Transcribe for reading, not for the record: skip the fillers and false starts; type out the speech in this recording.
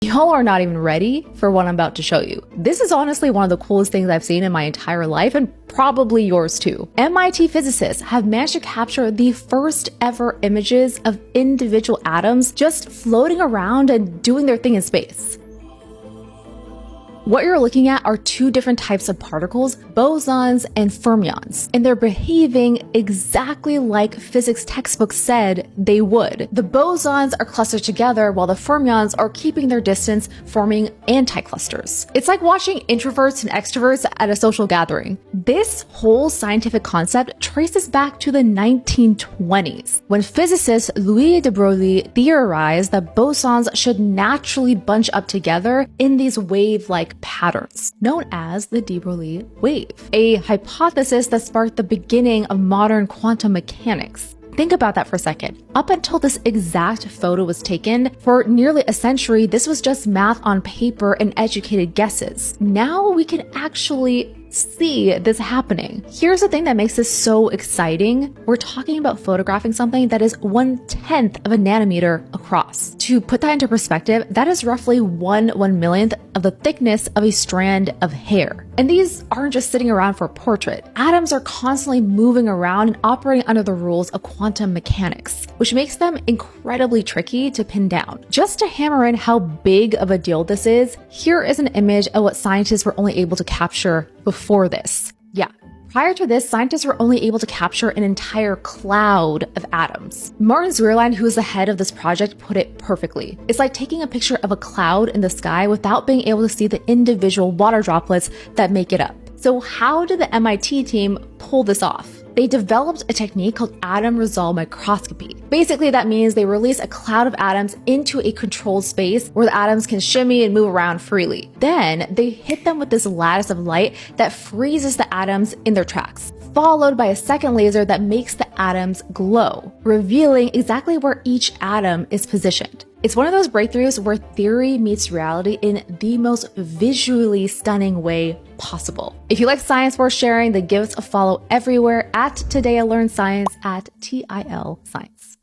Y'all are not even ready for what I'm about to show you. This is honestly one of the coolest things I've seen in my entire life, and probably yours too. MIT physicists have managed to capture the first ever images of individual atoms just floating around and doing their thing in space. What you're looking at are two different types of particles, bosons and fermions, and they're behaving exactly like physics textbooks said they would. The bosons are clustered together while the fermions are keeping their distance, forming anti-clusters. It's like watching introverts and extroverts at a social gathering. This whole scientific concept traces back to the 1920s, when physicist Louis de Broglie theorized that bosons should naturally bunch up together in these wave-like patterns, known as the de Broglie wave, a hypothesis that sparked the beginning of modern quantum mechanics. Think about that for a second. Up until this exact photo was taken, for nearly a century, this was just math on paper and educated guesses. Now we can actually see this happening. Here's the thing that makes this so exciting. We're talking about photographing something that is 1/10 of a nanometer across. To put that into perspective, that is roughly 1/1,000,000th of the thickness of a strand of hair. And these aren't just sitting around for a portrait. Atoms are constantly moving around and operating under the rules of quantum mechanics, which makes them incredibly tricky to pin down. Just to hammer in how big of a deal this is, here is an image of what scientists were only able to capture before this. Yeah. Prior to this, scientists were only able to capture an entire cloud of atoms. Martin Zurland, who is the head of this project, put it perfectly. It's like taking a picture of a cloud in the sky without being able to see the individual water droplets that make it up. So how did the MIT team pull this off? They developed a technique called atom resolve microscopy. Basically, that means they release a cloud of atoms into a controlled space where the atoms can shimmy and move around freely. Then they hit them with this lattice of light that freezes the atoms in their tracks, followed by a second laser that makes the atoms glow, revealing exactly where each atom is positioned. It's one of those breakthroughs where theory meets reality in the most visually stunning way possible. If you like science worth sharing, then give us a follow everywhere at Today I Learned Science at TIL Science.